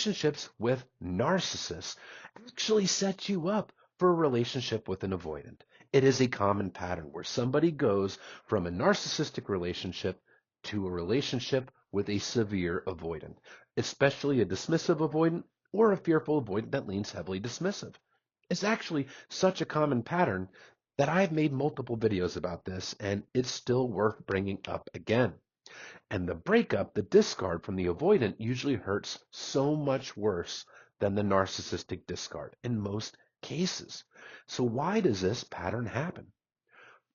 Relationships with narcissists actually set you up for a relationship with an avoidant. It is a common pattern where somebody goes from a narcissistic relationship to a relationship with a severe avoidant, especially a dismissive avoidant or a fearful avoidant that leans heavily dismissive. It's actually such a common pattern that I've made multiple videos about this, and it's still worth bringing up again. And the breakup, the discard from the avoidant usually hurts so much worse than the narcissistic discard in most cases. So why does this pattern happen?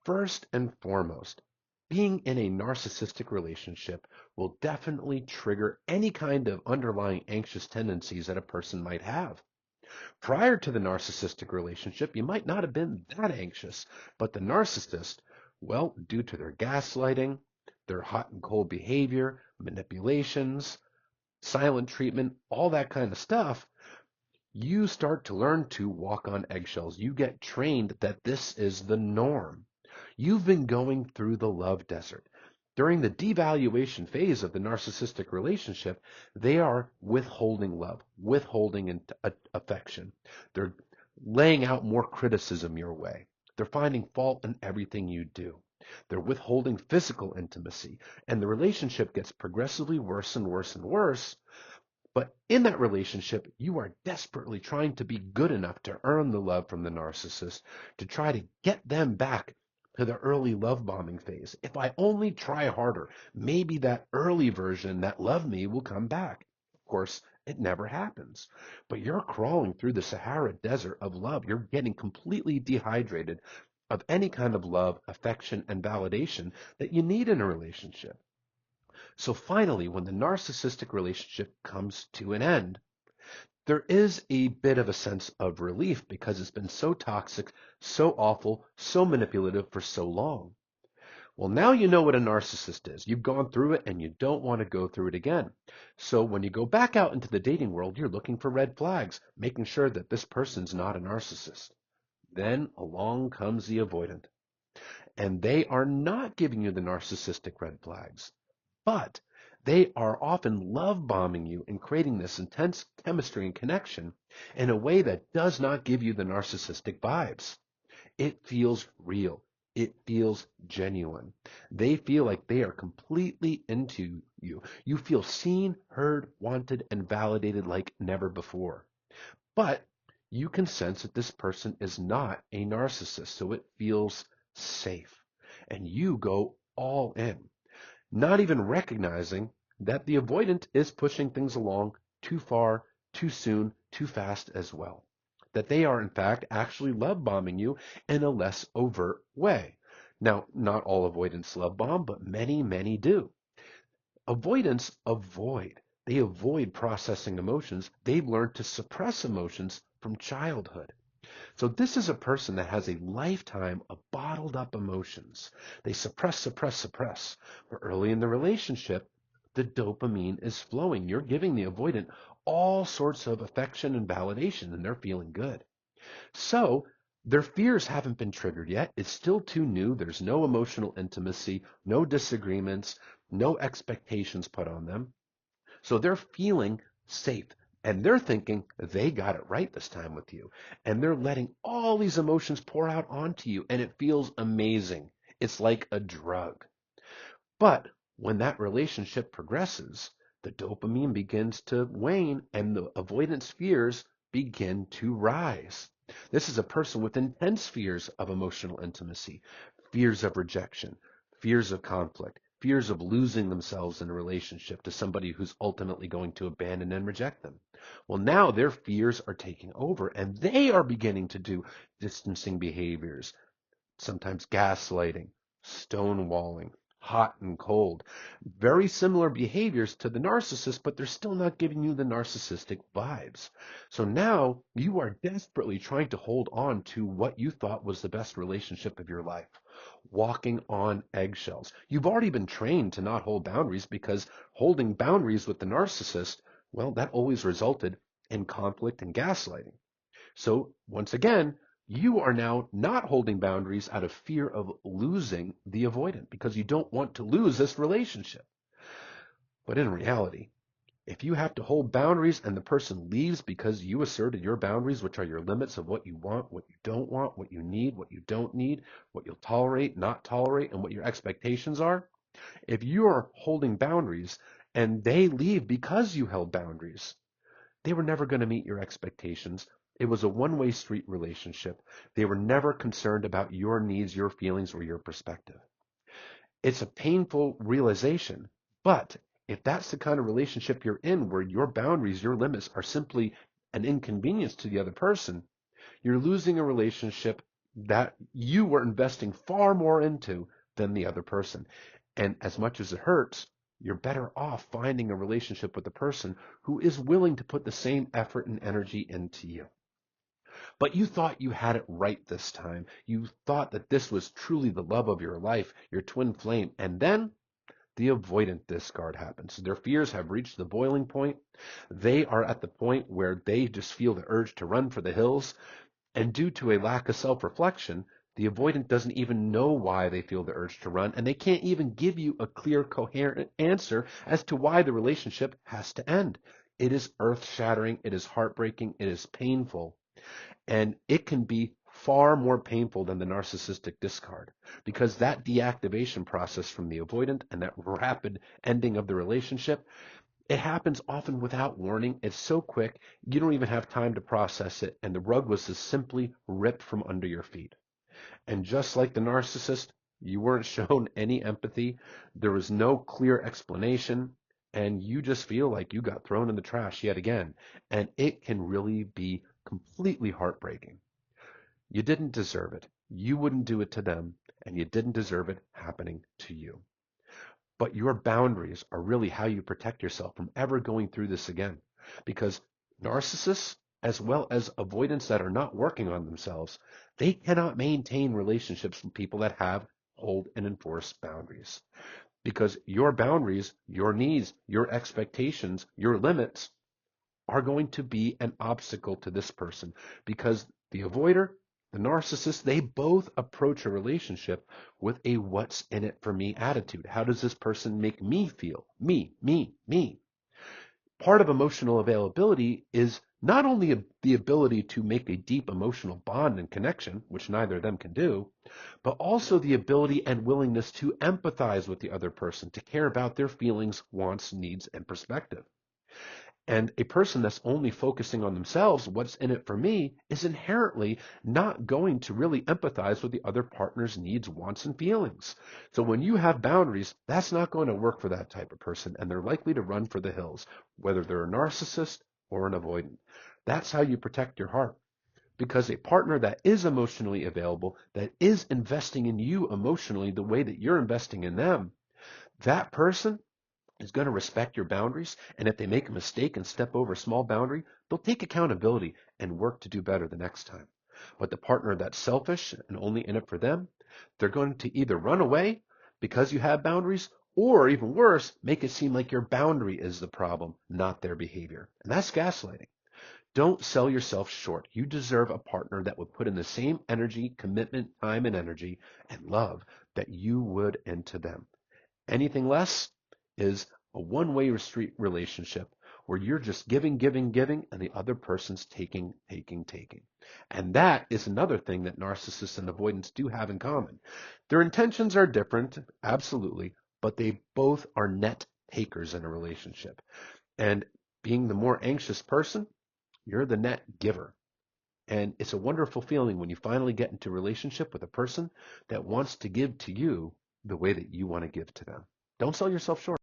First and foremost, being in a narcissistic relationship will definitely trigger any kind of underlying anxious tendencies that a person might have. Prior to the narcissistic relationship, you might not have been that anxious, but the narcissist, well, due to their gaslighting, their hot and cold behavior, manipulations, silent treatment, all that kind of stuff, you start to learn to walk on eggshells. You get trained that this is the norm. You've been going through the love desert. During the devaluation phase of the narcissistic relationship, they are withholding love, withholding affection. They're laying out more criticism your way. They're finding fault in everything you do. They're withholding physical intimacy, and the relationship gets progressively worse and worse and worse. But in that relationship, you are desperately trying to be good enough to earn the love from the narcissist, to try to get them back to the early love bombing phase. If I only try harder, maybe that early version that loved me will come back. Of course, it never happens. But you're crawling through the Sahara Desert of love. You're getting completely dehydrated of any kind of love, affection, and validation that you need in a relationship. So finally, when the narcissistic relationship comes to an end, there is a bit of a sense of relief because it's been so toxic, so awful, so manipulative for so long. Well, now you know what a narcissist is. You've gone through it and you don't want to go through it again. So when you go back out into the dating world, you're looking for red flags, making sure that this person's not a narcissist. Then along comes the avoidant. And they are not giving you the narcissistic red flags, but they are often love bombing you and creating this intense chemistry and connection in a way that does not give you the narcissistic vibes. It feels real. It feels genuine. They feel like they are completely into you. You feel seen, heard, wanted, and validated like never before. But you can sense that this person is not a narcissist, so it feels safe. And you go all in, not even recognizing that the avoidant is pushing things along too far, too soon, too fast as well. That they are, in fact, actually love bombing you in a less overt way. Now, not all avoidants love bomb, but many, many do. Avoidants avoid. They avoid processing emotions. They've learned to suppress emotions from childhood. So this is a person that has a lifetime of bottled up emotions. They suppress, suppress, suppress. But early in the relationship, the dopamine is flowing. You're giving the avoidant all sorts of affection and validation, and they're feeling good. So their fears haven't been triggered yet. It's still too new. There's no emotional intimacy, no disagreements, no expectations put on them. So they're feeling safe. And they're thinking they got it right this time with you. And they're letting all these emotions pour out onto you. And it feels amazing. It's like a drug. But when that relationship progresses, the dopamine begins to wane and the avoidance fears begin to rise. This is a person with intense fears of emotional intimacy, fears of rejection, fears of conflict, fears of losing themselves in a relationship to somebody who's ultimately going to abandon and reject them. Well, now their fears are taking over and they are beginning to do distancing behaviors, sometimes gaslighting, stonewalling, hot and cold. Very similar behaviors to the narcissist, but they're still not giving you the narcissistic vibes. So now you are desperately trying to hold on to what you thought was the best relationship of your life, walking on eggshells. You've already been trained to not hold boundaries because holding boundaries with the narcissist, well, that always resulted in conflict and gaslighting. So once again, you are now not holding boundaries out of fear of losing the avoidant because you don't want to lose this relationship. But in reality, If you have to hold boundaries and the person leaves because you asserted your boundaries, which are your limits of what you want, what you don't want, what you need, what you don't need, what you'll tolerate, not tolerate, and what your expectations are, if you are holding boundaries and they leave because you held boundaries, they were never going to meet your expectations. It was a one-way street relationship. They were never concerned about your needs, your feelings, or your perspective. It's a painful realization, but if that's the kind of relationship you're in where your boundaries, your limits are simply an inconvenience to the other person, you're losing a relationship that you were investing far more into than the other person. And as much as it hurts, you're better off finding a relationship with a person who is willing to put the same effort and energy into you. But you thought you had it right this time. You thought that this was truly the love of your life, your twin flame. And then the avoidant discard happens. Their fears have reached the boiling point. They are at the point where they just feel the urge to run for the hills. And due to a lack of self-reflection, the avoidant doesn't even know why they feel the urge to run, and they can't even give you a clear, coherent answer as to why the relationship has to end. It is earth-shattering, it is heartbreaking, it is painful, and it can be far more painful than the narcissistic discard because that deactivation process from the avoidant and that rapid ending of the relationship, it happens often without warning. It's so quick, you don't even have time to process it, and the rug was just simply ripped from under your feet. And just like the narcissist, you weren't shown any empathy. There was no clear explanation, and you just feel like you got thrown in the trash yet again. And it can really be completely heartbreaking. You didn't deserve it. You wouldn't do it to them, and you didn't deserve it happening to you. But your boundaries are really how you protect yourself from ever going through this again. Because narcissists, as well as avoidants that are not working on themselves, they cannot maintain relationships with people that have, hold, and enforce boundaries. Because your boundaries, your needs, your expectations, your limits are going to be an obstacle to this person. Because the avoider, the narcissist, they both approach a relationship with a what's in it for me attitude. How does this person make me feel? Me, me, me. Part of emotional availability is not only the ability to make a deep emotional bond and connection, which neither of them can do, but also the ability and willingness to empathize with the other person, to care about their feelings, wants, needs, and perspective. And a person that's only focusing on themselves, what's in it for me, is inherently not going to really empathize with the other partner's needs, wants, and feelings. So when you have boundaries, that's not going to work for that type of person, and they're likely to run for the hills, whether they're a narcissist or an avoidant. That's how you protect your heart. Because a partner that is emotionally available, that is investing in you emotionally the way that you're investing in them, that person is going to respect your boundaries, and if they make a mistake and step over a small boundary, they'll take accountability and work to do better the next time. But the partner that's selfish and only in it for them, they're going to either run away because you have boundaries, or even worse, make it seem like your boundary is the problem, not their behavior. And that's gaslighting. Don't sell yourself short. You deserve a partner that would put in the same energy, commitment, time, and energy and love that you would into them. Anything less is a one-way street relationship where you're just giving, giving, giving, and the other person's taking, taking, taking. And that is another thing that narcissists and avoidants do have in common. Their intentions are different, absolutely, but they both are net takers in a relationship. And being the more anxious person, you're the net giver. And it's a wonderful feeling when you finally get into a relationship with a person that wants to give to you the way that you want to give to them. Don't sell yourself short.